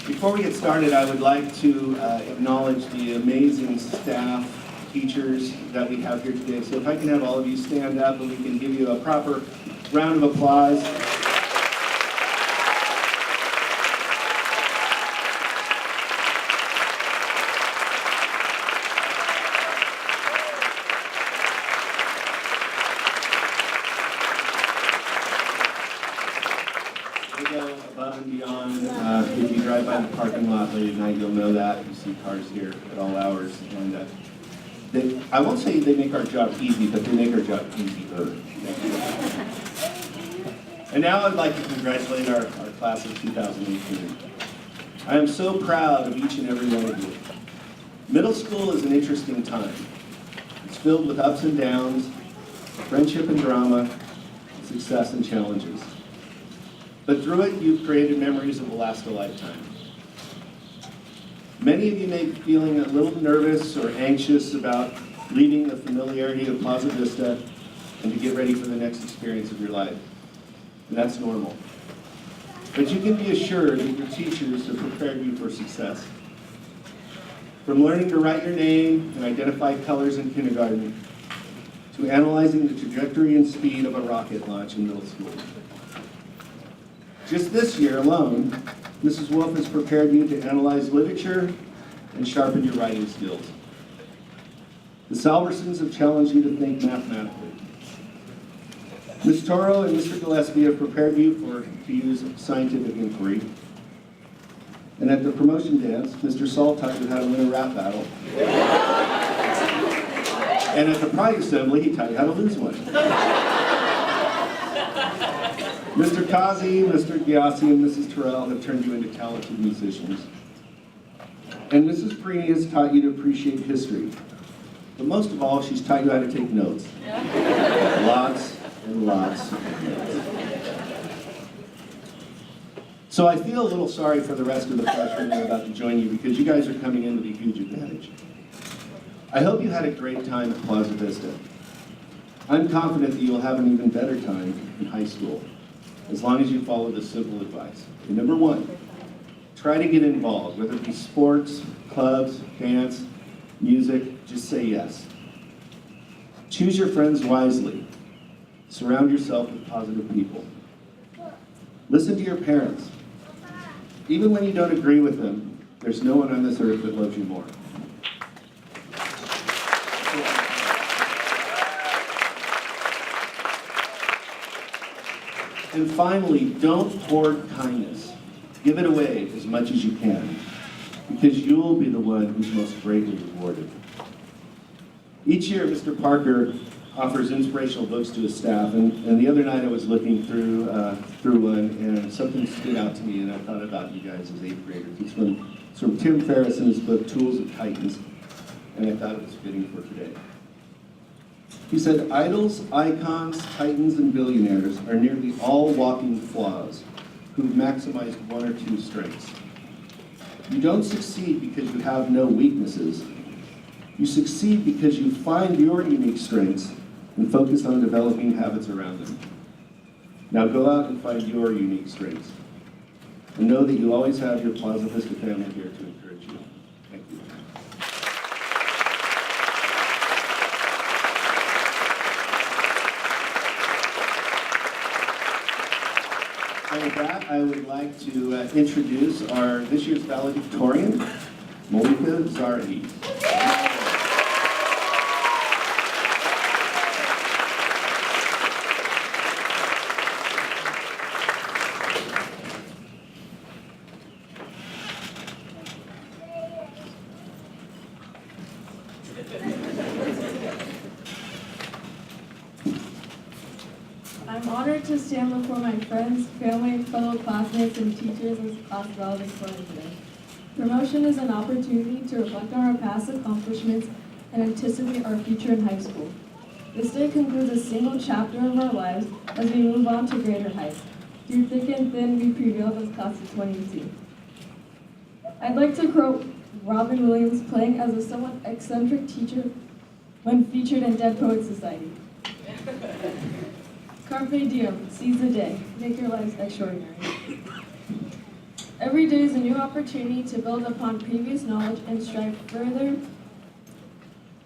Before we get started, I would like to acknowledge the amazing staff, teachers that we have here today. So if I can have all of you stand up and we can give you a proper round of applause. They go above and beyond. If you drive by the parking lot late at night, you'll know that. see cars here at all hours. And I won't say they make our job easy, but they make our job easier. And now I'd like to congratulate our class of 2018. I am so proud of each and every one of you. Middle school is an interesting time. It's filled with ups and downs, friendship and drama, success and challenges. But through it, you've created memories that will last a lifetime. Many of you may be feeling a little nervous or anxious about leaving the familiarity of Plaza Vista and to get ready for the next experience of your life. And that's normal. But you can be assured that your teachers have prepared you for success. From learning to write your name and identify colors in kindergarten, to analyzing the trajectory and speed of a rocket launch in middle school. Just this year alone, Mrs. Wolf has prepared you to analyze literature and sharpen your writing skills. The Salversons have challenged you to think mathematically. Ms. Turrell and Mr. Ghiassi have prepared you to use scientific inquiry. And at the promotion dance, Mr. Saul taught you how to win a rap battle. And at the pride assembly, he taught you how to lose one. Mr. Causey, Mr. Ghiassi, and Mrs. Turrell have turned you into talented musicians. And Mrs. Perini has taught you to appreciate history. But most of all, she's taught you how to take notes. Lots and lots of notes. So I feel a little sorry for the rest of the freshmen that are about to join you, because you guys are coming in with a huge advantage. I hope you had a great time at Plaza Vista. I'm confident that you'll have an even better time in high school, as long as you follow this simple advice. And number one, try to get involved, whether it be sports, clubs, dance, music, just say yes. Choose your friends wisely. Surround yourself with positive people. Listen to your parents. Even when you don't agree with them, there's no one on this earth that loves you more. And finally, don't hoard kindness. Give it away as much as you can, because you'll be the one who's most greatly rewarded. Each year, Mr. Parker offers inspirational books to his staff, and the other night I was looking through one, and something stood out to me, and I thought about you guys as 8th graders. It's from Tim Ferriss in his book, Tools of Titans, and I thought it was fitting for today. He said, idols, icons, titans, and billionaires are nearly all walking flaws who've maximized one or two strengths. You don't succeed because you have no weaknesses. You succeed because you find your unique strengths and focus on developing habits around them. Now go out and find your unique strengths. And know that you always have your Plaza Vista family here to encourage you. Thank you. And with that, I would like to introduce this year's valedictorian, Malika Zarhi. I'm honored to stand before my friends, family, fellow classmates, and teachers as class valedictorian today. Promotion is an opportunity to reflect on our past accomplishments and anticipate our future in high school. This day concludes a single chapter of our lives as we move on to greater heights. Through thick and thin, we prevailed as class of 2018. I'd like to quote Robin Williams playing as a somewhat eccentric teacher when featured in Dead Poets Society. Carpe diem, seize the day, make your lives extraordinary. Every day is a new opportunity to build upon previous knowledge and strive further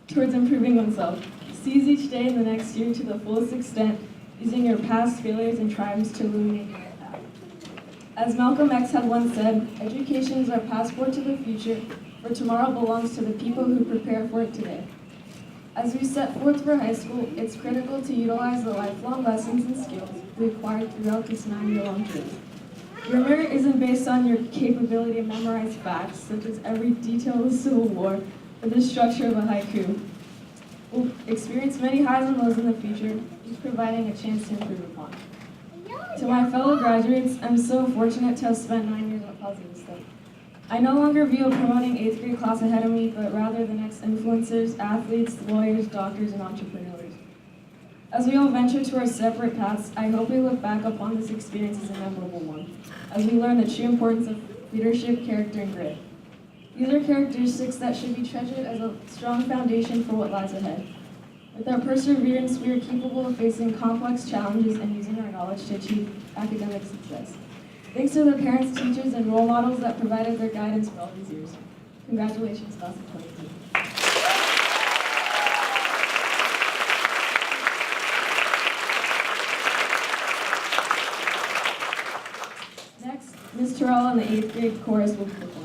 towards improving oneself. Seize each day in the next year to the fullest extent, using your past failures and triumphs to illuminate your path. As Malcolm X had once said, education is our passport to the future, for tomorrow belongs to the people who prepare for it today. As we set forth for high school, it's critical to utilize the lifelong lessons and skills we acquired throughout this 9-year-long journey. Your merit isn't based on your capability to memorize facts, such as every detail of the Civil War or the structure of a haiku. We'll experience many highs and lows in the future, each providing a chance to improve upon. To my fellow graduates, I'm so fortunate to have spent 9 years at Plaza Vista. I no longer view a promoting 8th grade class ahead of me, but rather the next influencers, athletes, lawyers, doctors, and entrepreneurs. As we all venture to our separate paths, I hope we look back upon this experience as a memorable one, as we learn the true importance of leadership, character, and grit. These are characteristics that should be treasured as a strong foundation for what lies ahead. With our perseverance, we are capable of facing complex challenges and using our knowledge to achieve academic success. Thanks to the parents, teachers, and role models that provided their guidance for all these years. Congratulations, class of 22. Next, Ms. Turrell and the 8th grade chorus will perform.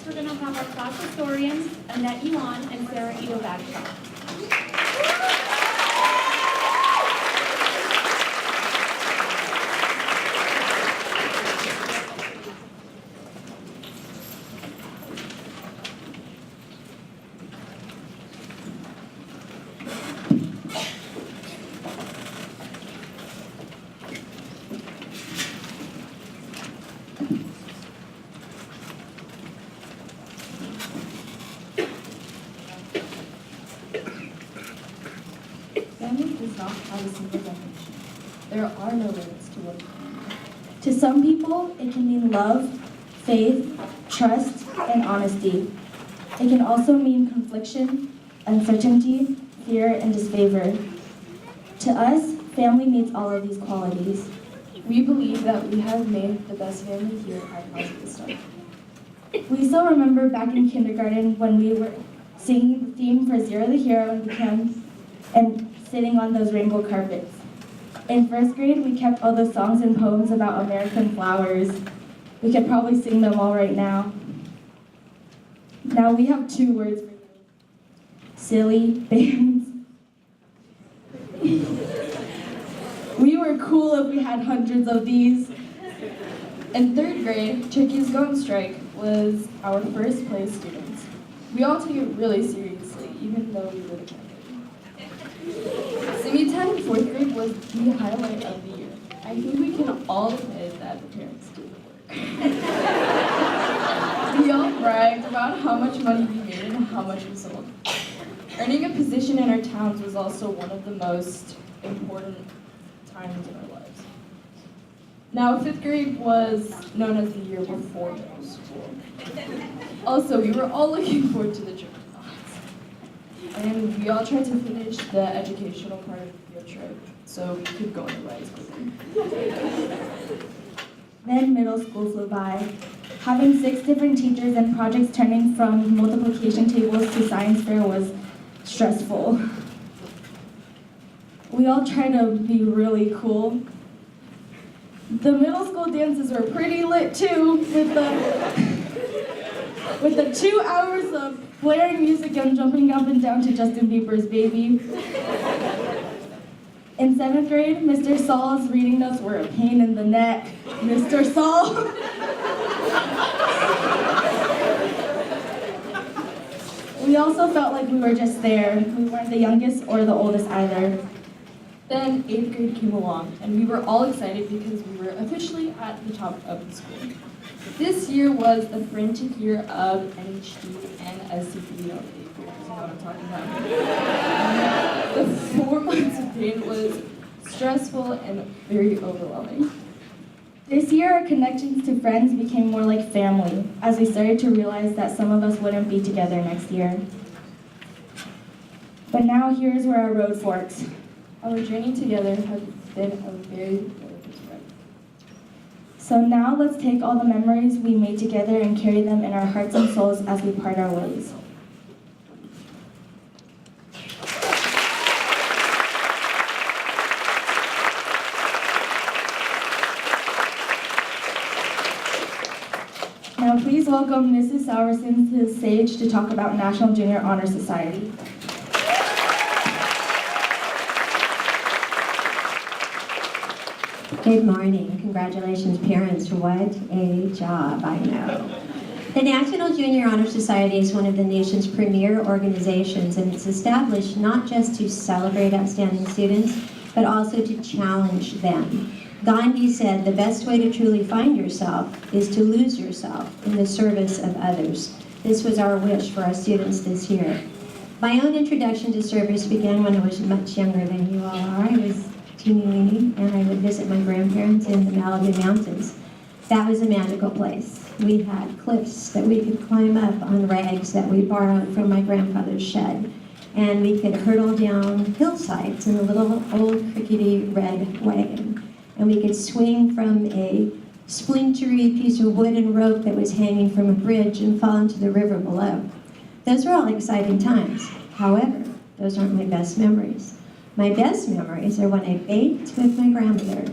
We're going to have our class historians, Annette Yuan and Sarah Ito Bagshaw. are no limits to what it can mean. To some people, it can mean love, faith, trust, and honesty. It can also mean confliction, uncertainty, fear, and disfavor. To us, family means all of these qualities. We believe that we have made the best family here at Plaza Vista. We still remember back in kindergarten when we were singing the theme for Zero the Hero and sitting on those rainbow carpets. In first grade, we kept all those songs and poems about American flowers. We could probably sing them all right now. Now we have 2 words for you. Silly bands. We were cool if we had hundreds of these. In 3rd grade, Turkey's Go on Strike was our first place students. We all took it really seriously, even though we were the Singing time in 4th grade was the highlight of the year. I think we can all admit that the parents did the work. We all bragged about how much money we made and how much we sold. Earning a position in our towns was also one of the most important times in our lives. Now, 5th grade was known as the year before middle school. Also, we were all looking forward to the trip to Knott's. And we all tried to finish the educational part of the field trip so we could go on the rides quickly. Then middle school flew by. Having 6 different teachers and projects turning from multiplication tables to science fair was stressful. We all tried to be really cool. The middle school dances were pretty lit too, with the 2 hours of blaring music and jumping up and down to Justin Bieber's Baby. In 7th grade, Mr. Saul's reading notes were a pain in the neck. Mr. Saul! We also felt like we were just there. We weren't the youngest or the oldest either. Then 8th grade came along, and we were all excited because we were officially at the top of the school. This year was the frantic year of NHD and SCP. You know what I'm talking about. The 4 months of pain was stressful and very overwhelming. This year, our connections to friends became more like family, as we started to realize that some of us wouldn't be together next year. But now here's where our road forks. Our journey together has been a very wonderful ride. So now let's take all the memories we made together and carry them in our hearts and souls as we part our ways. Now please welcome Mrs. Sowerson to the stage to talk about National Junior Honor Society. Good morning. Congratulations, parents. What a job, I know. The National Junior Honor Society is one of the nation's premier organizations, and it's established not just to celebrate outstanding students, but also to challenge them. Gandhi said the best way to truly find yourself is to lose yourself in the service of others. This was our wish for our students this year. My own introduction to service began when I was much younger than you all are. I was teeny-weeny, and I would visit my grandparents in the Malibu Mountains. That was a magical place. We had cliffs that we could climb up on rags that we borrowed from my grandfather's shed. And we could hurtle down hillsides in a little old crickety red wagon. And we could swing from a splintery piece of wood and rope that was hanging from a bridge and fall into the river below. Those were all exciting times. However, those aren't my best memories. My best memories are when I baked with my grandmother,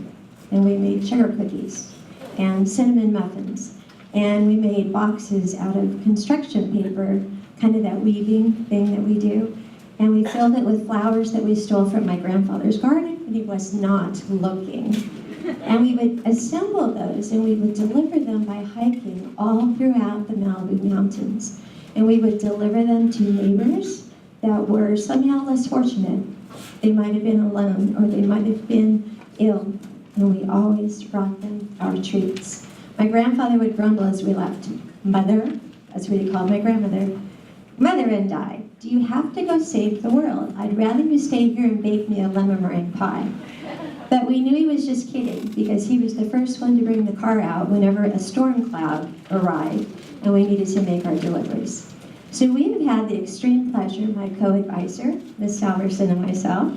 and we made sugar cookies and cinnamon muffins, and we made boxes out of construction paper, kind of that weaving thing that we do, and we filled it with flowers that we stole from my grandfather's garden when he was not looking. And we would assemble those, and we would deliver them by hiking all throughout the Malibu Mountains. And we would deliver them to neighbors that were somehow less fortunate. They might have been alone, or they might have been ill, and we always brought them our treats. My grandfather would grumble as we left. Mother, that's what he called my grandmother, Mother and I, do you have to go save the world? I'd rather you stay here and bake me a lemon meringue pie. But we knew he was just kidding because he was the first one to bring the car out whenever a storm cloud arrived and we needed to make our deliveries. So we have had the extreme pleasure, my co-advisor, Ms. Salverson, and myself,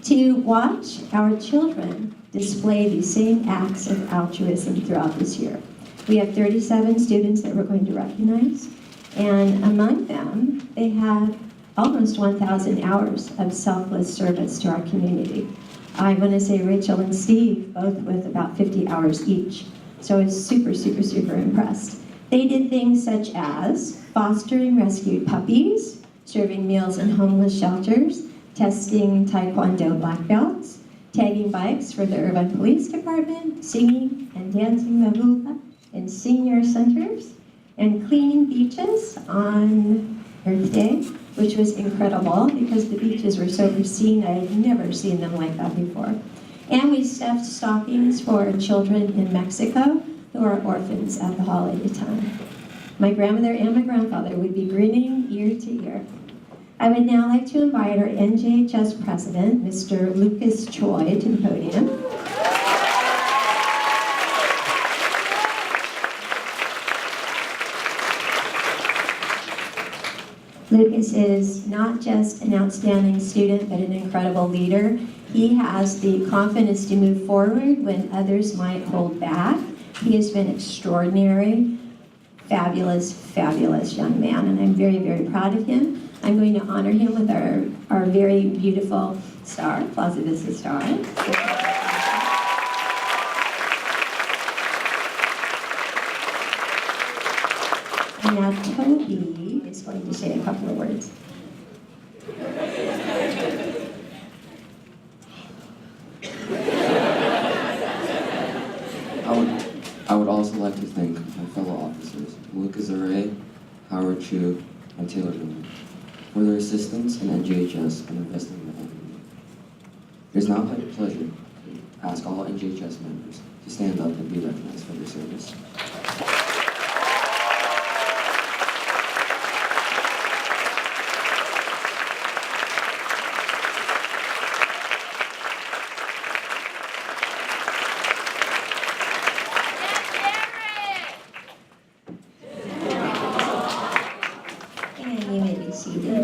to watch our children display these same acts of altruism throughout this year. We have 37 students that we're going to recognize, and among them, they have almost 1,000 hours of selfless service to our community. I want to say Rachel and Steve, both with about 50 hours each. So I was super, super, super impressed. They did things such as fostering rescued puppies, serving meals in homeless shelters, testing Taekwondo black belts, tagging bikes for the Irvine Police Department, singing and dancing the hula in senior centers, and cleaning beaches on Earth Day, which was incredible because the beaches were so pristine. I had never seen them like that before. And we stuffed stockings for children in Mexico who are orphans at the holiday time. My grandmother and my grandfather would be grinning ear to ear. I would now like to invite our NJHS president, Mr. Lucas Choi, to the podium. Lucas is not just an outstanding student, but an incredible leader. He has the confidence to move forward when others might hold back. He has been extraordinary, fabulous, fabulous young man, and I'm very, very proud of him. I'm going to honor him with our very beautiful star, Plaza Vista star. And now Toby is going to say a couple of words. I would also like to thank my fellow officers, Lucas Array, Howard Chu, and Taylor Miller, for their assistance in NJHS and investing in the community. It is now my pleasure to ask all NJHS members to stand up and be recognized for their service.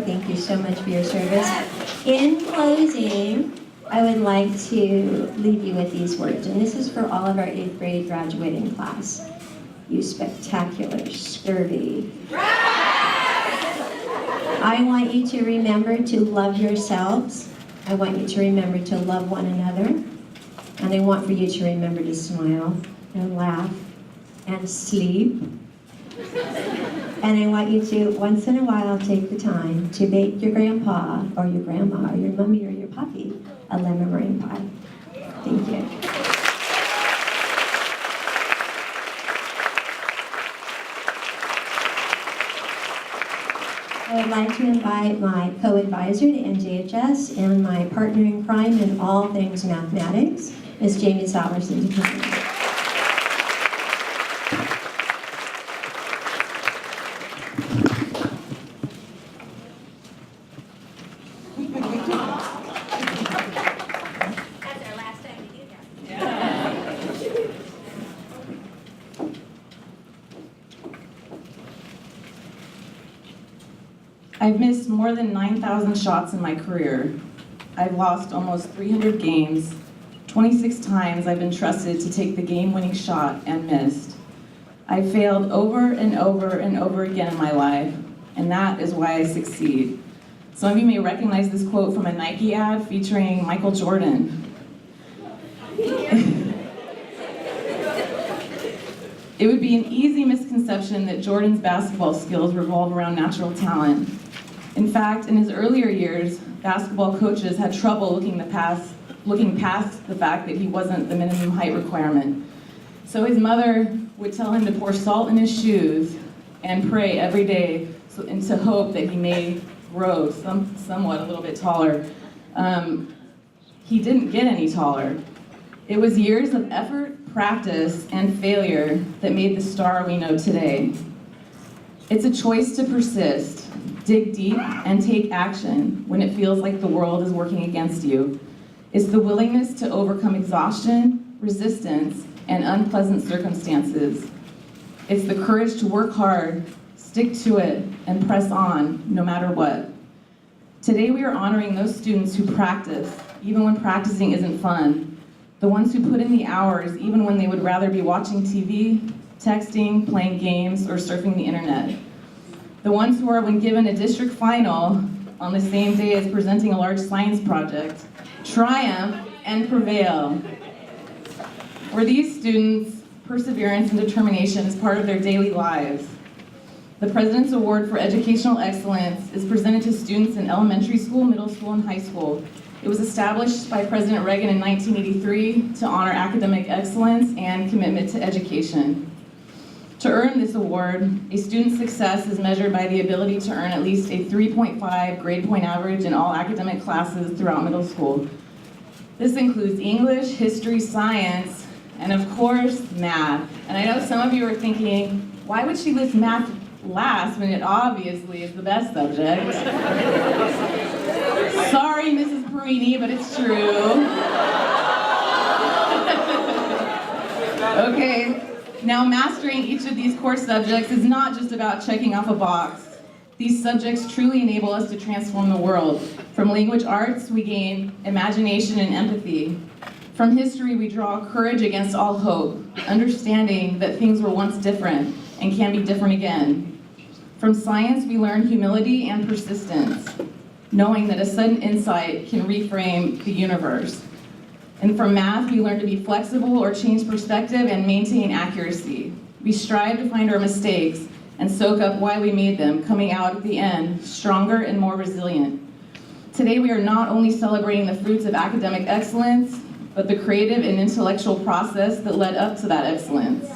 Thank you so much for your service. In closing, I would like to leave you with these words, and this is for all of our 8th grade graduating class. You spectacular scurvy. I want you to remember to love yourselves. I want you to remember to love one another. And I want for you to remember to smile and laugh and sleep. And I want you to, once in a while, take the time to bake your grandpa or your grandma or your mommy or your papi a lemon meringue pie. Thank you. I would like to invite my co-advisor to NJHS and my partner in crime in all things mathematics, Ms. Jamie Salverson, to come. I've missed more than 9,000 shots in my career. I've lost almost 300 games. 26 times I've been trusted to take the game-winning shot and missed. I failed over and over and over again in my life, and that is why I succeed. Some of you may recognize this quote from a Nike ad featuring Michael Jordan. It would be an easy misconception that Jordan's basketball skills revolve around natural talent. In fact, in his earlier years, basketball coaches had trouble looking past the fact that he wasn't the minimum height requirement. So his mother would tell him to pour salt in his shoes and pray every day and to hope that he may grow somewhat a little bit taller. He didn't get any taller. It was years of effort, practice, and failure that made the star we know today. It's a choice to persist, dig deep, and take action when it feels like the world is working against you. It's the willingness to overcome exhaustion, resistance, and unpleasant circumstances. It's the courage to work hard, stick to it, and press on, no matter what. Today we are honoring those students who practice, even when practicing isn't fun. The ones who put in the hours, even when they would rather be watching TV, texting, playing games, or surfing the internet. The ones who are, when given a district final on the same day as presenting a large science project, triumph and prevail. For these students, perseverance and determination is part of their daily lives. The President's Award for Educational Excellence is presented to students in elementary school, middle school, and high school. It was established by President Reagan in 1983 to honor academic excellence and commitment to education. To earn this award, a student's success is measured by the ability to earn at least a 3.5 grade point average in all academic classes throughout middle school. This includes English, history, science, and of course, math. And I know some of you are thinking, why would she list math last when it obviously is the best subject? Sorry, Mrs. Perini, but it's true. Okay. Now, mastering each of these core subjects is not just about checking off a box. These subjects truly enable us to transform the world. From language arts, we gain imagination and empathy. From history, we draw courage against all hope, understanding that things were once different and can be different again. From science, we learn humility and persistence, knowing that a sudden insight can reframe the universe. And from math, we learn to be flexible or change perspective and maintain accuracy. We strive to find our mistakes and soak up why we made them, coming out at the end stronger and more resilient. Today, we are not only celebrating the fruits of academic excellence, but the creative and intellectual process that led up to that excellence.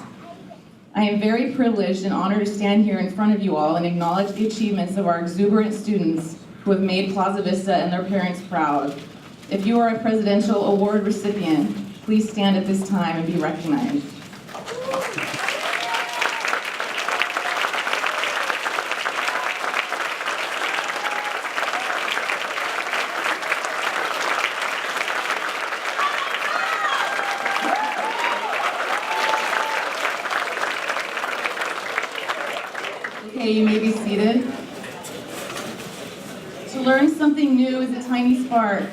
I am very privileged and honored to stand here in front of you all and acknowledge the achievements of our exuberant students who have made Plaza Vista and their parents proud. If you are a Presidential Award recipient, please stand at this time and be recognized. Okay, you may be seated. To learn something new is a tiny spark.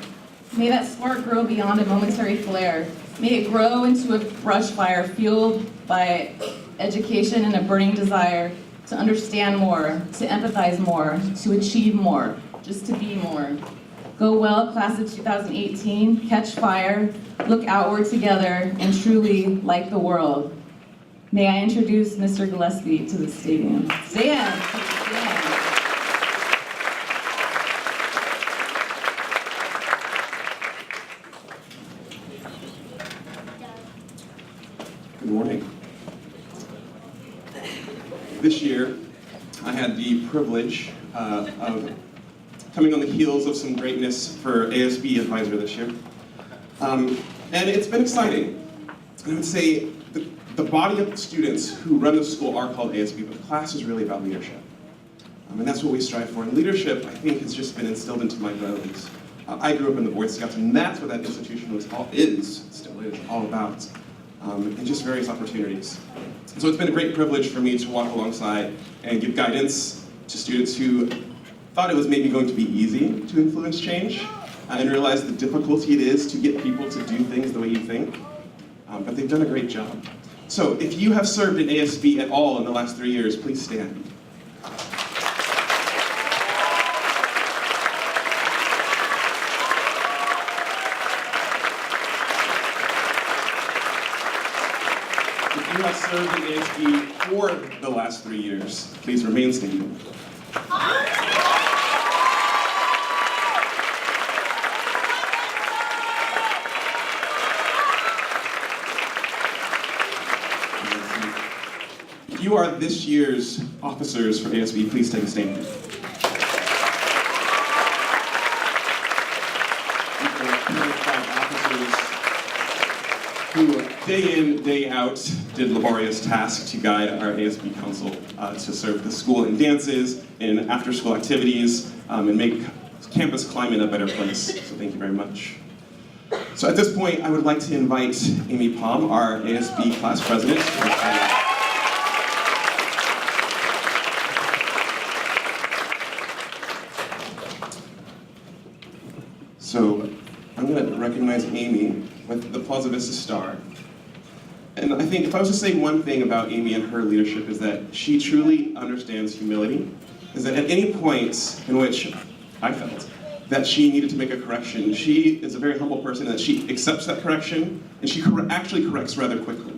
May that spark grow beyond a momentary flare. May it grow into a brush fire fueled by education and a burning desire to understand more, to empathize more, to achieve more, just to be more. Go well, class of 2018, catch fire, look outward together, and truly light the world. May I introduce Mr. Ghiassi to the stadium. Stand. Good morning. This year, I had the privilege of coming on the heels of some greatness for ASB Advisor this year. And it's been exciting. I would say the body of students who run the school are called ASB, but the class is really about leadership. And that's what we strive for. And leadership, I think, has just been instilled into my bones. I grew up in the Boy Scouts, and that's what that institution still is all about. And just various opportunities. So it's been a great privilege for me to walk alongside and give guidance to students who thought it was maybe going to be easy to influence change and realize the difficulty it is to get people to do things the way you think. But they've done a great job. So if you have served in ASB at all in the last 3 years, please stand. If you have served in ASB for the last 3 years, please remain standing. If you are this year's officers for ASB, please take a stand. Who day in, day out did laborious tasks to guide our ASB Council to serve the school in dances, in after-school activities, and make campus climate a better place. So thank you very much. So at this point, I would like to invite Amy Palm, our ASB class president. So I'm going to recognize Amy with the Plaza Vista Star. And I think if I was to say one thing about Amy and her leadership is that she truly understands humility, is that at any point in which I felt that she needed to make a correction, she is a very humble person, that she accepts that correction, and she actually corrects rather quickly.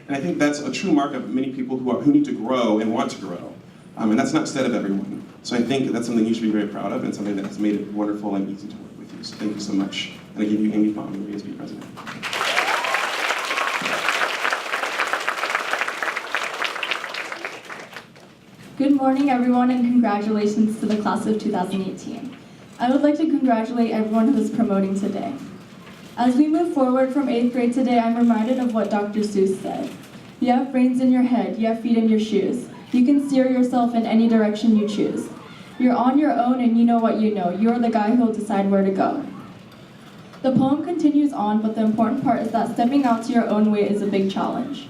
And I think that's a true mark of many people who need to grow and want to grow. And that's not said of everyone. So I think that's something you should be very proud of, and something that has made it wonderful and easy to work with you. So thank you so much. And I give you Amy Palm, the ASB president. Good morning, everyone, and congratulations to the class of 2018. I would like to congratulate everyone who is promoting today. As we move forward from 8th grade today, I'm reminded of what Dr. Seuss said. You have brains in your head, you have feet in your shoes. You can steer yourself in any direction you choose. You're on your own and you know what you know. You're the guy who'll decide where to go. The poem continues on, but the important part is that stepping out to your own way is a big challenge.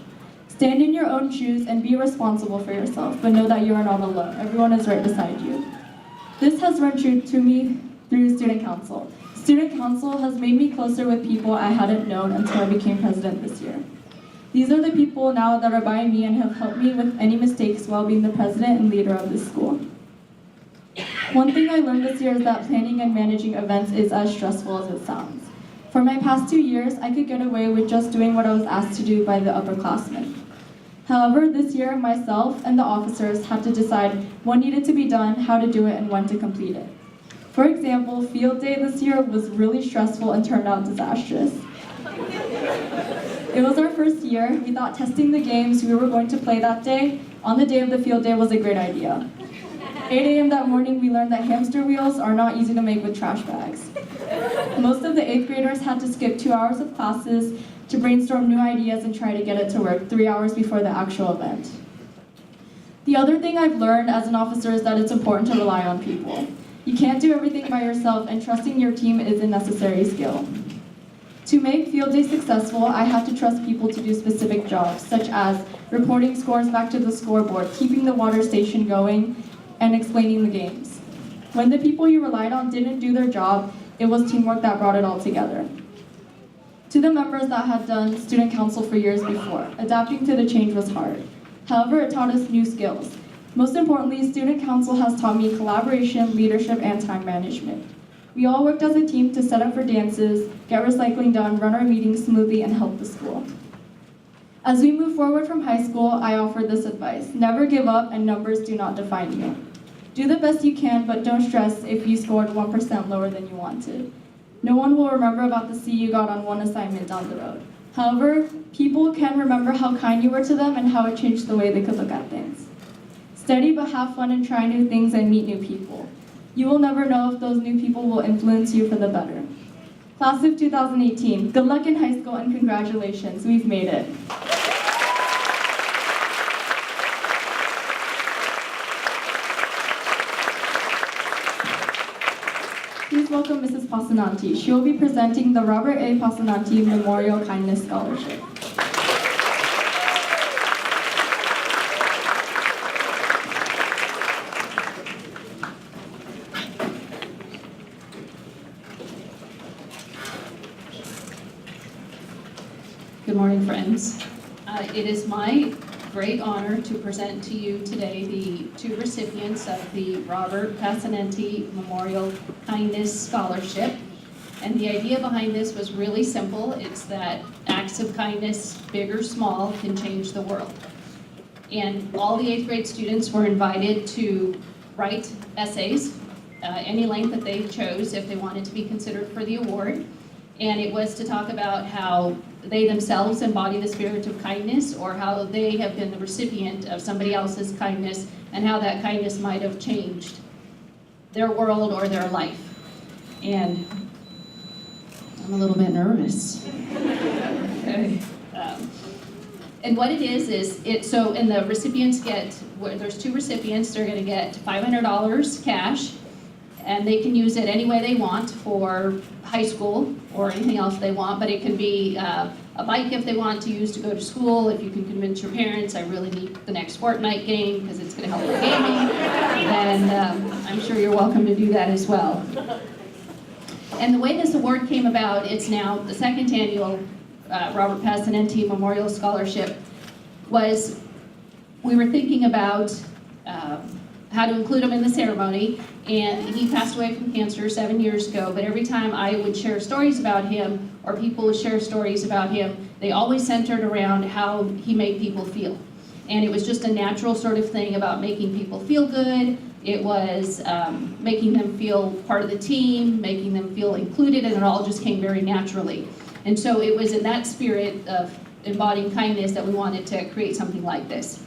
Stand in your own shoes and be responsible for yourself, but know that you are not alone. Everyone is right beside you. This has run true to me through Student Council. Student Council has made me closer with people I hadn't known until I became president this year. These are the people now that are by me and have helped me with any mistakes while being the president and leader of this school. One thing I learned this year is that planning and managing events is as stressful as it sounds. For my past 2 years, I could get away with just doing what I was asked to do by the upperclassmen. However, this year, myself and the officers had to decide what needed to be done, how to do it, and when to complete it. For example, field day this year was really stressful and turned out disastrous. It was our first year. We thought testing the games we were going to play that day on the day of the field day was a great idea. 8 a.m. that morning, we learned that hamster wheels are not easy to make with trash bags. Most of the 8th graders had to skip 2 hours of classes to brainstorm new ideas and try to get it to work 3 hours before the actual event. The other thing I've learned as an officer is that it's important to rely on people. You can't do everything by yourself, and trusting your team is a necessary skill. To make field day successful, I had to trust people to do specific jobs, such as reporting scores back to the scoreboard, keeping the water station going, and explaining the games. When the people you relied on didn't do their job, it was teamwork that brought it all together. To the members that had done student council for years before, adapting to the change was hard. However, it taught us new skills. Most importantly, student council has taught me collaboration, leadership, and time management. We all worked as a team to set up for dances, get recycling done, run our meetings smoothly, and help the school. As we move forward from high school, I offer this advice. Never give up, and numbers do not define you. Do the best you can, but don't stress if you scored 1% lower than you wanted. No one will remember about the C you got on one assignment down the road. However, people can remember how kind you were to them and how it changed the way they could look at things. Study, but have fun and try new things and meet new people. You will never know if those new people will influence you for the better. Class of 2018, good luck in high school and congratulations, we've made it. Please welcome Mrs. Pasananti. She will be presenting the Robert A. Pasananti Memorial Kindness Scholarship. Good morning, friends. It is my great honor to present to you today the 2 recipients of the Robert Pasananti Memorial Kindness Scholarship. And the idea behind this was really simple. It's that acts of kindness, big or small, can change the world. And all the 8th grade students were invited to write essays, any length that they chose if they wanted to be considered for the award. And it was to talk about how they themselves embody the spirit of kindness, or how they have been the recipient of somebody else's kindness, and how that kindness might have changed their world or their life. And I'm a little bit nervous. Okay. And what it is so, and the recipients get, there's 2 recipients, they're gonna get $500 cash, And they can use it any way they want for high school or anything else they want, but it can be a bike if they want to use to go to school. If you can convince your parents, I really need the next Fortnite game because it's going to help with gaming, then I'm sure you're welcome to do that as well. And the way this award came about, it's now the second annual Robert Passanenti Memorial Scholarship, was we were thinking about how to include him in the ceremony, and he passed away from cancer 7 years ago, but every time I would share stories about him, or people would share stories about him, they always centered around how he made people feel. And it was just a natural sort of thing about making people feel good. It was making them feel part of the team, making them feel included, and it all just came very naturally. And so it was in that spirit of embodying kindness that we wanted to create something like this.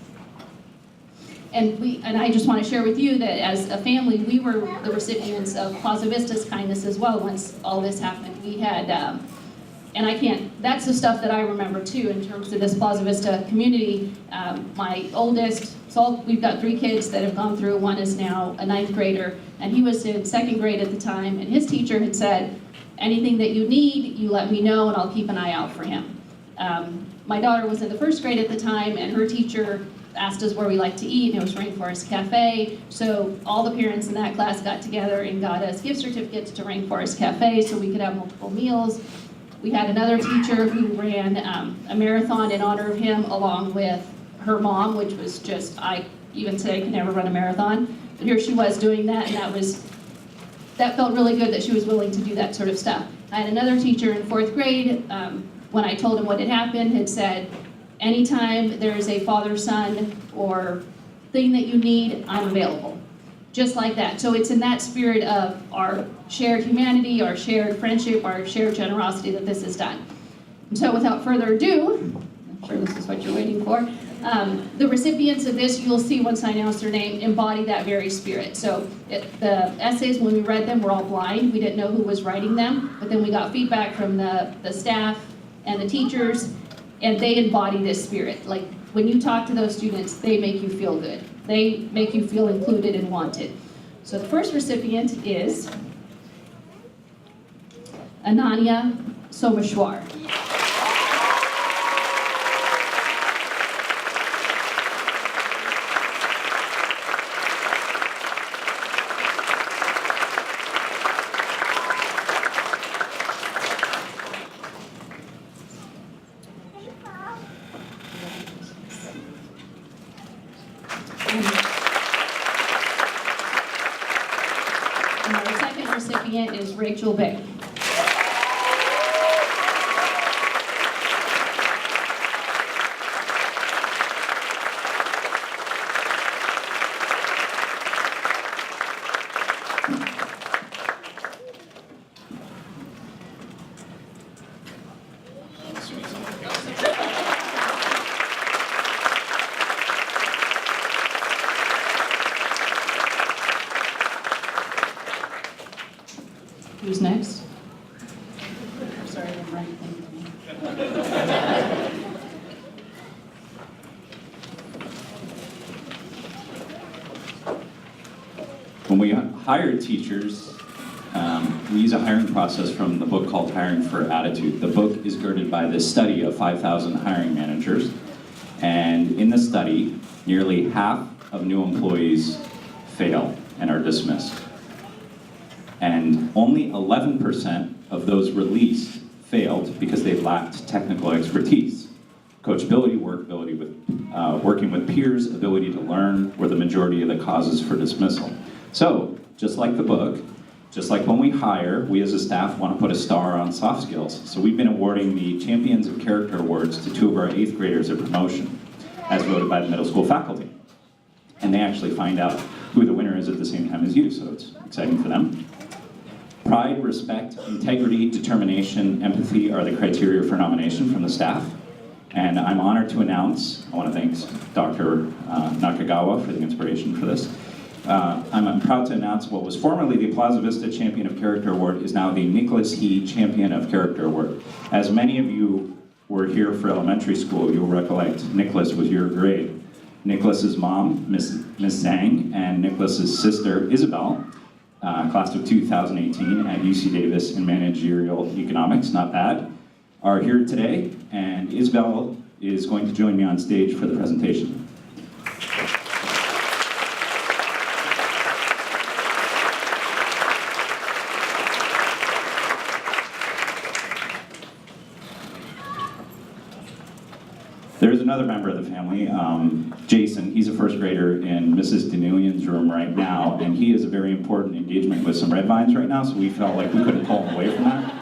And I just want to share with you that as a family, we were the recipients of Plaza Vista's kindness as well once all this happened. We had, that's the stuff that I remember too in terms of this Plaza Vista community. My oldest, we've got 3 kids that have gone through. One is now a 9th grader, and he was in 2nd grade at the time, and his teacher had said, anything that you need, you let me know and I'll keep an eye out for him. My daughter was in the 1st grade at the time, and her teacher asked us where we like to eat, and it was Rainforest Cafe. So all the parents in that class got together and got us gift certificates to Rainforest Cafe so we could have multiple meals. We had another teacher who ran a marathon in honor of him along with her mom, which was just, I even today could never run a marathon. But here she was doing that, and that felt really good that she was willing to do that sort of stuff. I had another teacher in 4th grade, when I told him what had happened, had said, anytime there is a father-son or thing that you need, I'm available. Just like that. So it's in that spirit of our shared humanity, our shared friendship, our shared generosity that this is done. And so without further ado, I'm sure this is what you're waiting for, the recipients of this, you'll see once I announce their name, embody that very spirit. So the essays, when we read them, were all blind. We didn't know who was writing them, but then we got feedback from the staff and the teachers, and they embody this spirit. Like, when you talk to those students, they make you feel good. They make you feel included and wanted. So the first recipient is Ananya Someshwar. And our second recipient is Rachel Beck. Who's next? Sorry, I'm right. When we hire teachers, we use a hiring process from the book called Hiring for Attitude. The book is girded by this study of 5,000 hiring managers. And in the study, nearly half of new employees fail and are dismissed. And only 11% of those released failed because they lacked technical expertise. Coachability, workability with, working with peers, ability to learn were the majority of the causes for dismissal. So, just like the book, just like when we hire, we as a staff want to put a star on soft skills. So we've been awarding the Champions of Character Awards to 2 of our 8th graders at promotion, as voted by the middle school faculty. And they actually find out who the winner is at the same time as you, so it's exciting for them. Pride, respect, integrity, determination, empathy are the criteria for nomination from the staff. And I'm honored to announce, I want to thank Dr. Nakagawa for the inspiration for this. I'm proud to announce what was formerly the Plaza Vista Champion of Character Award is now the Nicholas He Champion of Character Award. As many of you were here for elementary school, you'll recollect Nicholas was your grade. Nicholas's mom, Miss Zhang, and Nicholas's sister, Isabel, class of 2018 at UC Davis in managerial economics, not bad, are here today, and Isabel is going to join me on stage for the presentation. There's another member of the family, Jason. He's a first grader in Mrs. Danulian's room right now, and he has a very important engagement with some red vines right now, so we felt like we couldn't pull him away from that.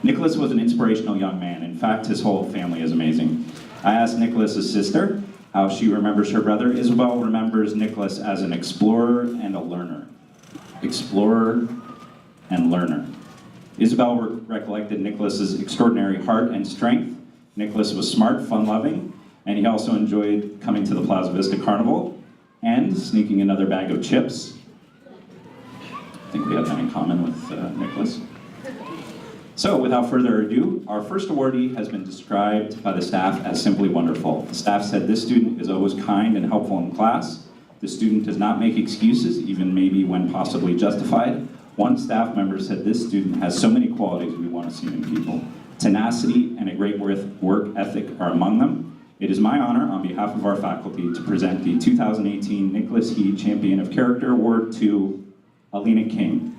Nicholas was an inspirational young man. In fact, his whole family is amazing. I asked Nicholas's sister how she remembers her brother. Isabel remembers Nicholas as an explorer and a learner. Explorer and learner. Isabel recollected Nicholas's extraordinary heart and strength. Nicholas was smart, fun-loving, and he also enjoyed coming to the Plaza Vista Carnival and sneaking another bag of chips. I think we have that in common with Nicholas. So, without further ado, our first awardee has been described by the staff as simply wonderful. The staff said this student is always kind and helpful in class. The student does not make excuses, even maybe when possibly justified. One staff member said this student has so many qualities we want to see in people. Tenacity and a great work ethic are among them. It is my honor, on behalf of our faculty, to present the 2018 Nicholas He Champion of Character Award to Alina King.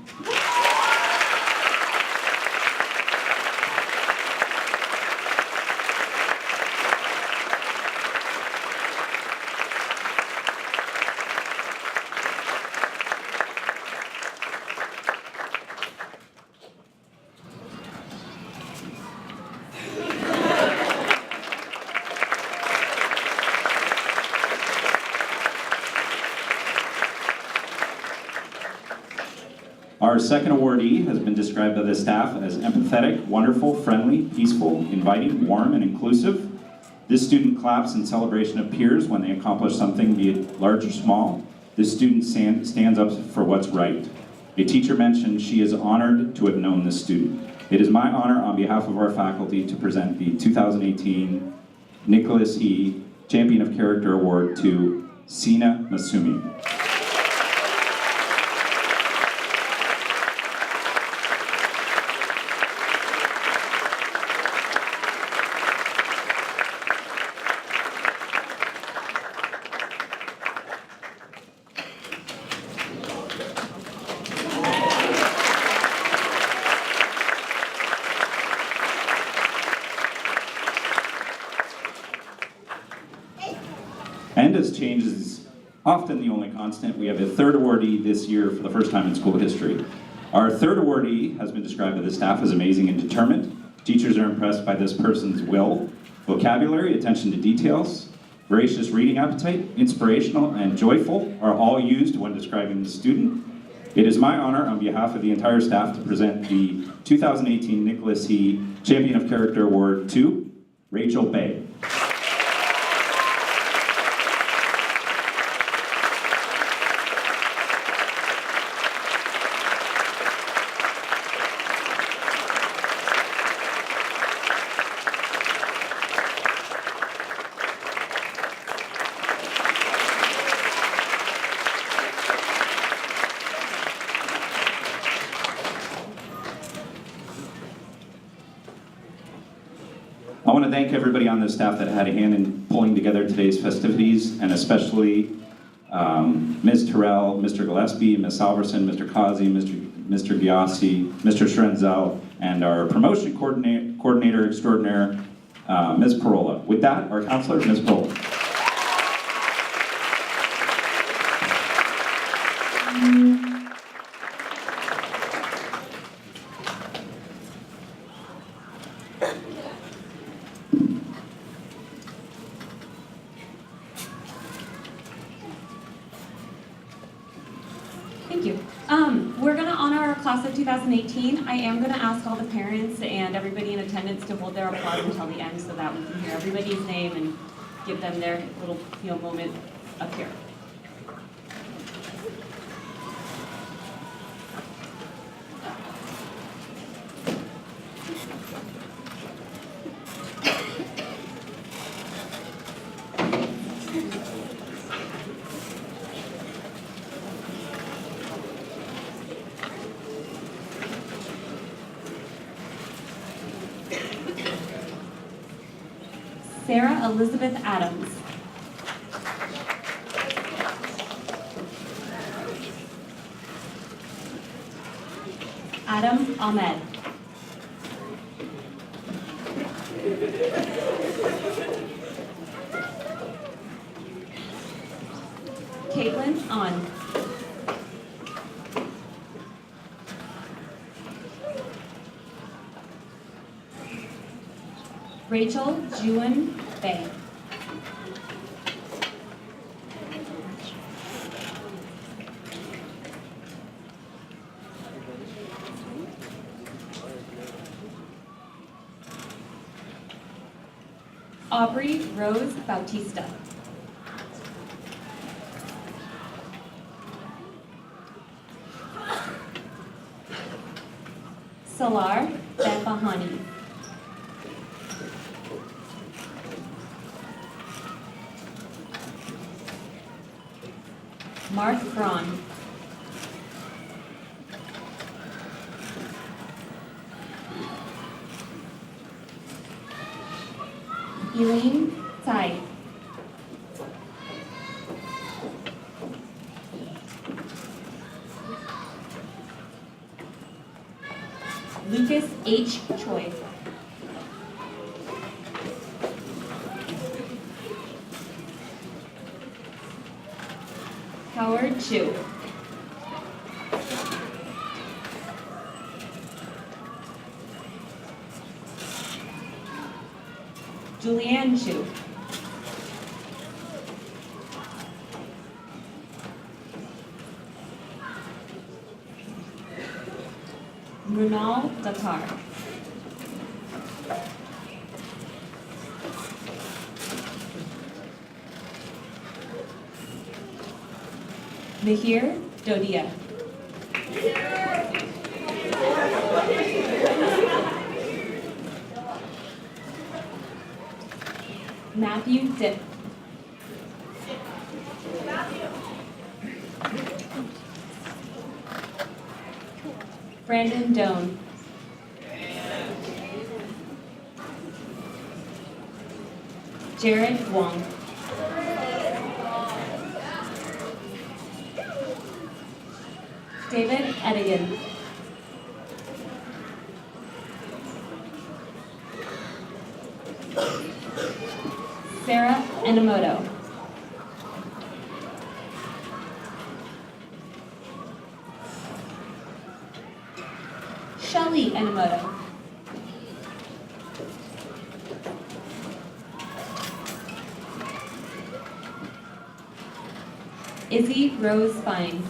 Our second awardee has been described by the staff as empathetic, wonderful, friendly, peaceful, inviting, warm, and inclusive. This student claps in celebration of peers when they accomplish something, be it large or small. This student stands up for what's right. A teacher mentioned she is honored to have known this student. It is my honor on behalf of our faculty to present the 2018 Nicholas E. Champion of Character Award to Sina Masumi. And as change is often the only constant, we have a third awardee this year for the first time in school history. Our third awardee has been described by the staff as amazing and determined. Teachers are impressed by this person's will, vocabulary, attention to details, voracious reading appetite, inspirational, and joyful are all used when describing the student. It is my honor on behalf of the entire staff to present the 2018 Nicholas He Champion of Character Award to Rachel Bay. I want to thank everybody on the staff that had a hand in pulling together today's festivities, and especially Ms. Turrell, Mr. Gillespie, Ms. Alverson, Mr. Causey, Mr. Ghiassi, Mr. Schrenzel, and our promotion coordinator extraordinaire, Ms. Parola. With that, our counselor, Ms. Parola. Thank you. We're going to honor our class of 2018. I am going to ask all the parents and everybody in attendance to hold their applause until the end so that we can hear everybody's name and give them their little moment up here. Sarah Elizabeth Adams. Adam Ahmed. Caitlin An. Rachel Juan Bay. Aubrey Rose Bautista. Salar Befahani. Mark Braun. Eileen Tsai. Lucas H. Choi. Howard Chu. Julianne Chu. Mrinal Datar. Mihir Dodia. Matthew Dip. Brandon Doan. Jared Wong. David Edigan. Sarah Enomoto. Shelly Enomoto. Izzy Rose Fine.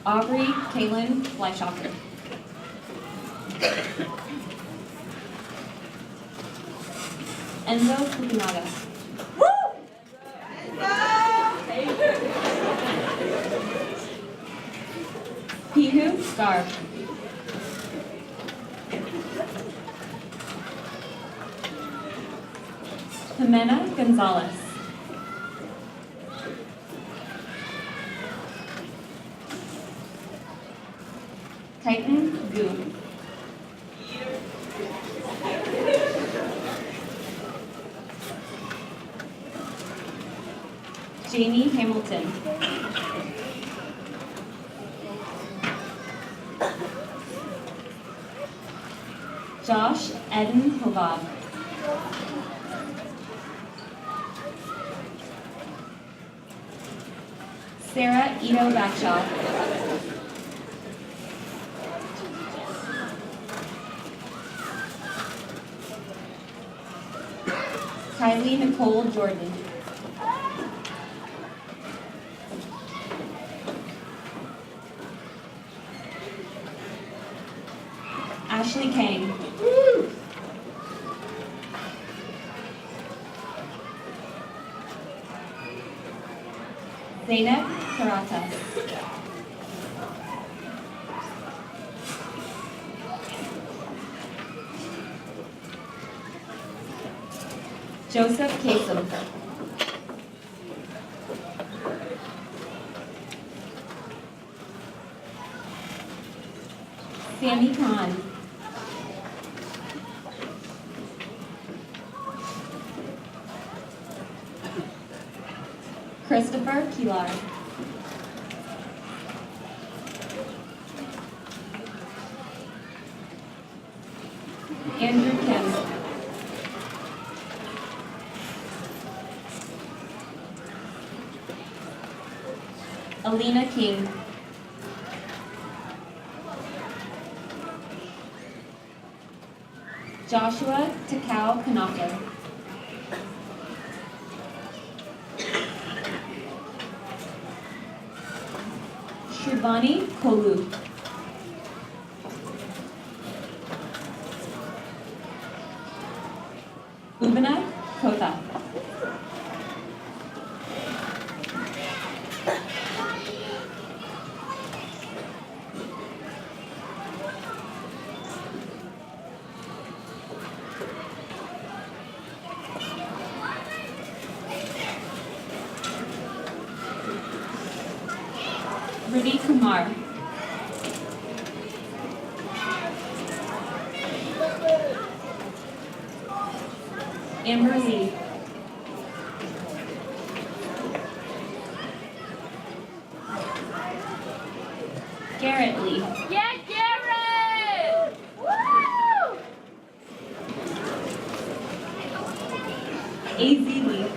Aubrey Kaylin Fleischacher. Enzo Fukunaga. Pihu Gar. Jimena Gonzalez. Titan Gu. Jamie Hamilton. Josh Eden Hovab. Sarah Ito Backshaw. Kylie Nicole Jordan. Ashley Kang. Zainab Karata. Joseph Kasem. Sammy Khan. Christopher Kilar. Andrew Kim. Alina King. Joshua Takao Kanaka. Shivani Kolu. Ubana Kota. Riddhi Kumar. Amber Lee. Garrett Lee. Yeah, Garrett! Woo! AZ Lee.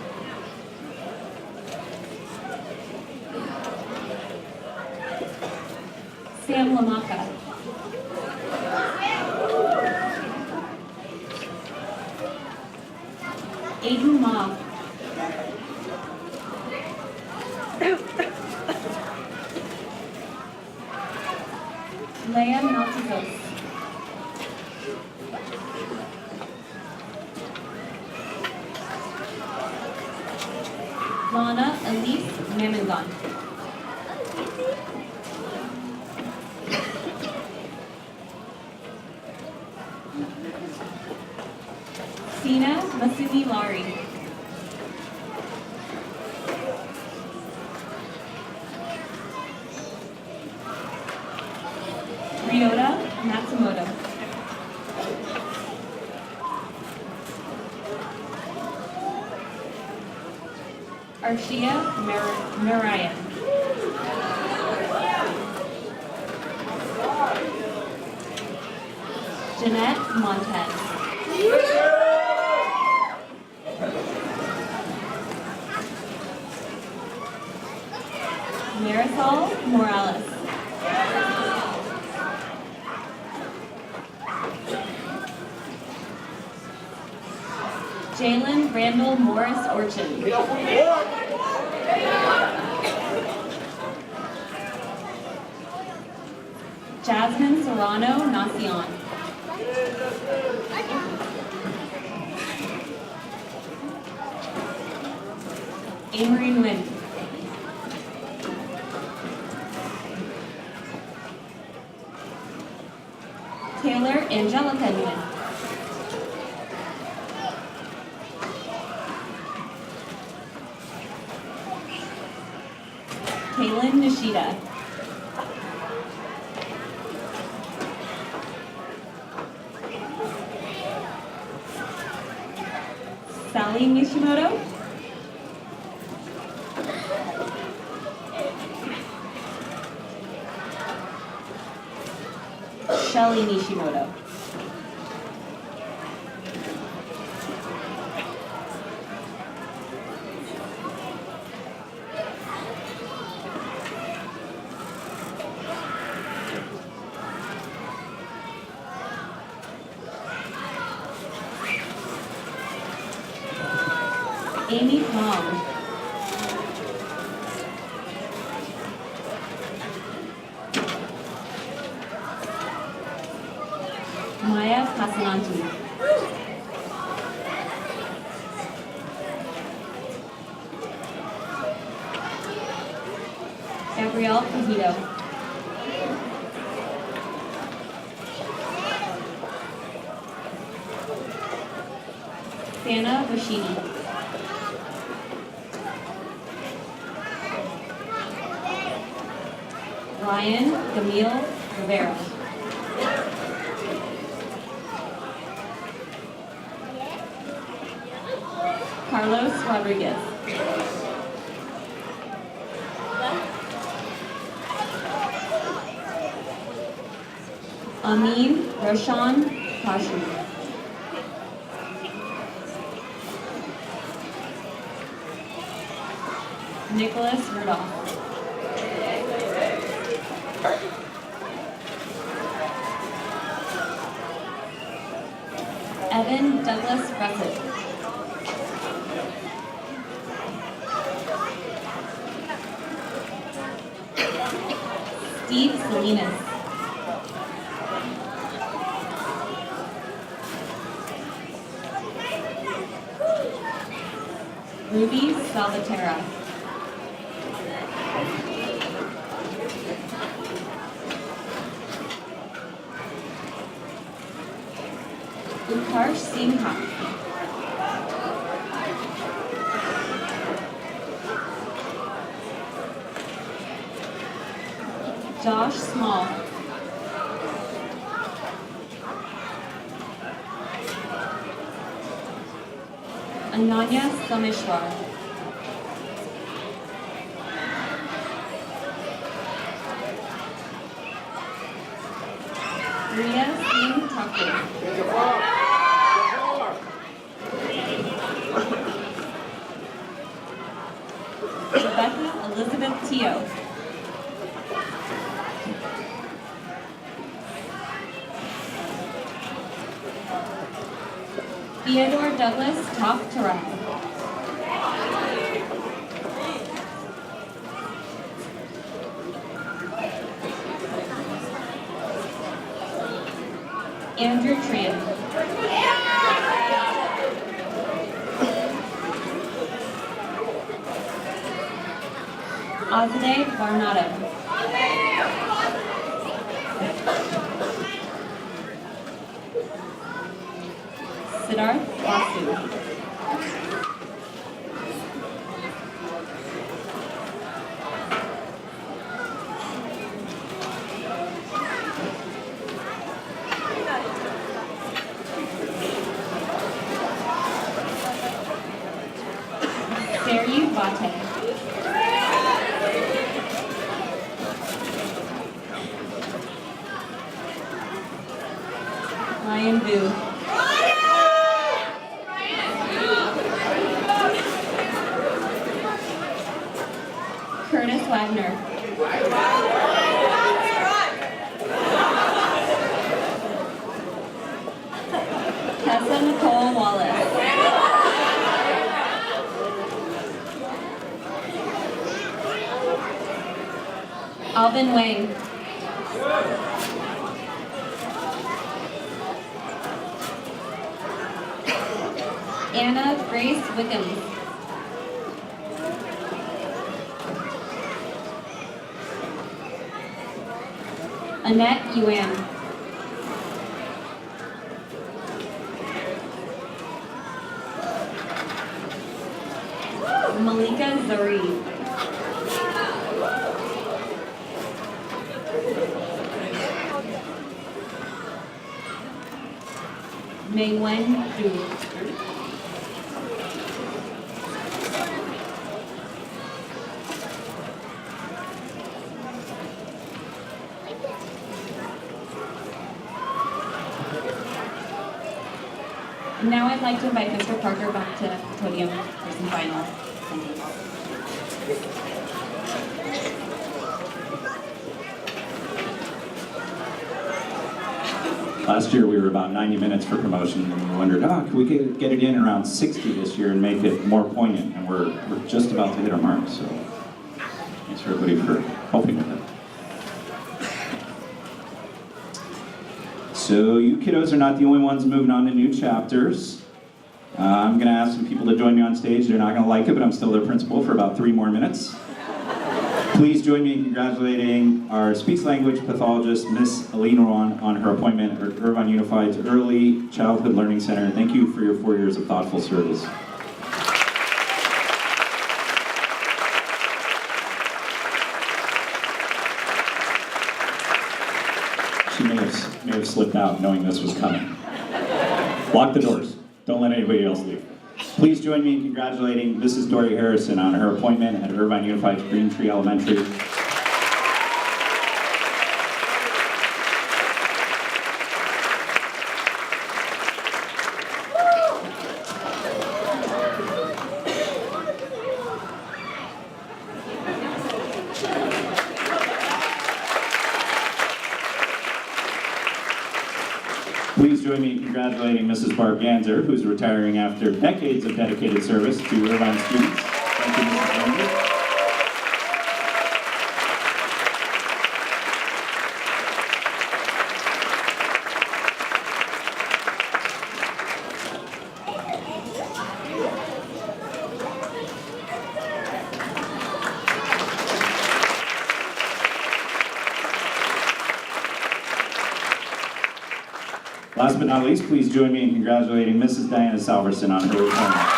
Sam Lamaka. Aiden Ma. Leah Maltazos. Lana Elise Mamangon. Sina Masumi Lari. Ryota Matsumoto. Arshia Marian. Jeanette Montez. Marisol Morales. Jalen Randall Morris Orchin. Jasmine Serrano Nacion. Amory Nguyen. Taylor Angelica Nguyen. Kaylin Nishida. Sally Nishimoto. Shelly Nishimoto. Amy Pong. Maya Pasananti. Gabrielle Pujito. Roxana Rashidi. Ryan Camille Rivera. Carlos Rodriguez. Amin Roshan Pashu. Nicholas Rudolph. Evan Douglas Russett. Steve Salinas. Ruby Salvatera. Utkarsh Singha. Josh Small. Ananya Sameshwar. Ria Singh Thakur. Rebecca Elizabeth Teo. Theodore Douglas Toft Turrell. Andrew Tran. Azadeh Varnado. Siddharth Vasu. Sari Vate. Ryan Vu. Curtis Wagner. Tessa Nicole Wallace. Alvin Wang. Anna Grace Wickham. Annette Yuan. Malika Zari. Mei Wen Du. Now I'd like to invite Mr. Parker back to the podium for some final sentences. Last year we were about 90 minutes for promotion, and we wondered, could we get it in around 60 this year and make it more poignant? And we're just about to hit our mark, so thanks everybody for helping with it. So you kiddos are not the only ones moving on to new chapters. I'm going to ask some people to join me on stage. They're not going to like it, but I'm still their principal for about 3 more minutes. Please join me in congratulating our speech language pathologist, Miss Aline Rowan, on her appointment at Irvine Unified's Early Childhood Learning Center. Thank you for your 4 years of thoughtful service. She may have slipped out knowing this was coming. Lock the doors. Don't let anybody else leave. Please join me in congratulating Mrs. Dory Harrison on her appointment at Irvine Unified's Green Tree Elementary. Please join me in congratulating Mrs. Barb Ganser, who's retiring after decades of dedicated service to Irvine students. Thank you, Mrs. Ganser. Last but not least, please join me in congratulating Mrs. Diana Salverson on her retirement.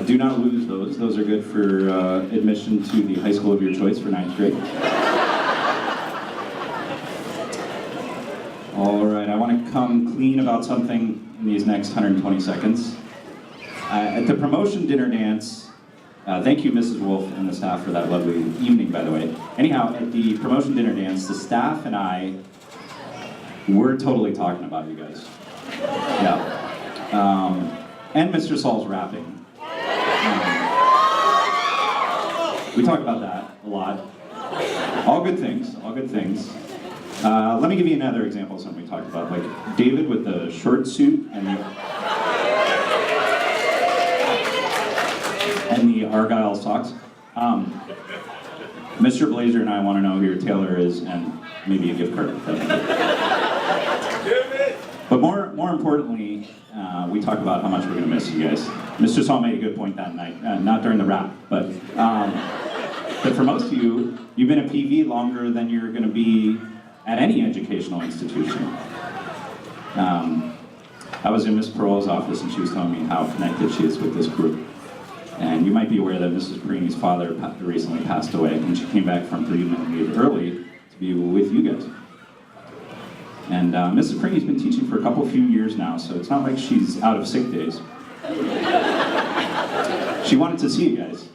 Do not lose those. Those are good for admission to the high school of your choice for 9th grade. All right, I want to come clean about something in these next 120 seconds. At the promotion dinner dance, thank you, Mrs. Wolf and the staff for that lovely evening, by the way. Anyhow, at the promotion dinner dance, the staff and I were totally talking about you guys. Yeah. And Mr. Saul's rapping. We talk about that a lot. All good things, all good things. Let me give you another example of something we talked about, like David with the short suit and the Argyle socks. Mr. Blazer and I want to know who your tailor is and maybe a gift card. But more importantly, we talk about how much we're going to miss you guys. Mr. Saul made a good point that night, not during the rap, but for most of you, you've been a PV longer than you're going to be at any educational institution. I was in Miss Pearl's office and she was telling me how connected she is with this group. And you might be aware that Mrs. Perini's father recently passed away and she came back from bereavement leave early to be with you guys. And Mrs. Perini's been teaching for a few years now, so it's not like she's out of sick days. She wanted to see you guys.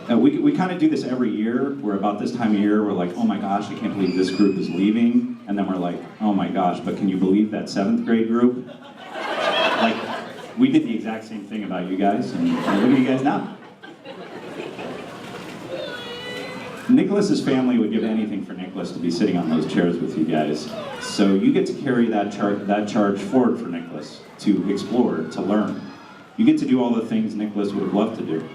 We kind of do this every year. We're about this time of year, we're like, oh my gosh, I can't believe this group is leaving. And then we're like, oh my gosh, but can you believe that 7th grade group? Like, we did the exact same thing about you guys, and look at you guys now. Nicholas's family would give anything for Nicholas to be sitting on those chairs with you guys. So you get to carry that charge forward for Nicholas, to explore, to learn. You get to do all the things Nicholas would have loved to do.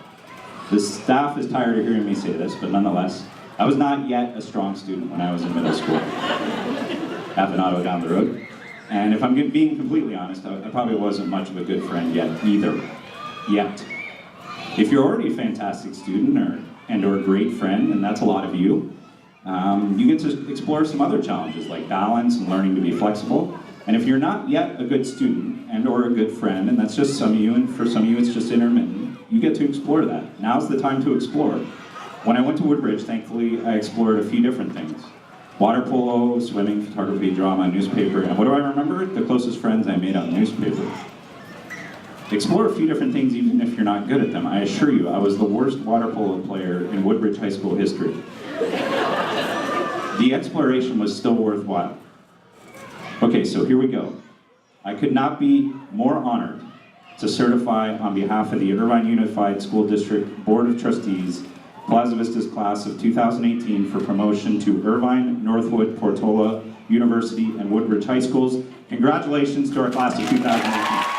The staff is tired of hearing me say this, but nonetheless, I was not yet a strong student when I was in middle school. Avenado down the road. And if I'm being completely honest, I probably wasn't much of a good friend yet either. Yet. If you're already a fantastic student or a great friend, and that's a lot of you, you get to explore some other challenges like balance and learning to be flexible. And if you're not yet a good student and or a good friend, and that's just some of you, and for some of you it's just intermittent, you get to explore that. Now's the time to explore. When I went to Woodbridge, thankfully, I explored a few different things. Water polo, swimming, photography, drama, newspaper, and what do I remember? The closest friends I made on newspaper. Explore a few different things even if you're not good at them. I assure you, I was the worst water polo player in Woodbridge High School history. The exploration was still worthwhile. Okay, so here we go. I could not be more honored to certify on behalf of the Irvine Unified School District Board of Trustees Plaza Vista's class of 2018 for promotion to Irvine, Northwood, Portola University, and Woodbridge High Schools. Congratulations to our class of 2018.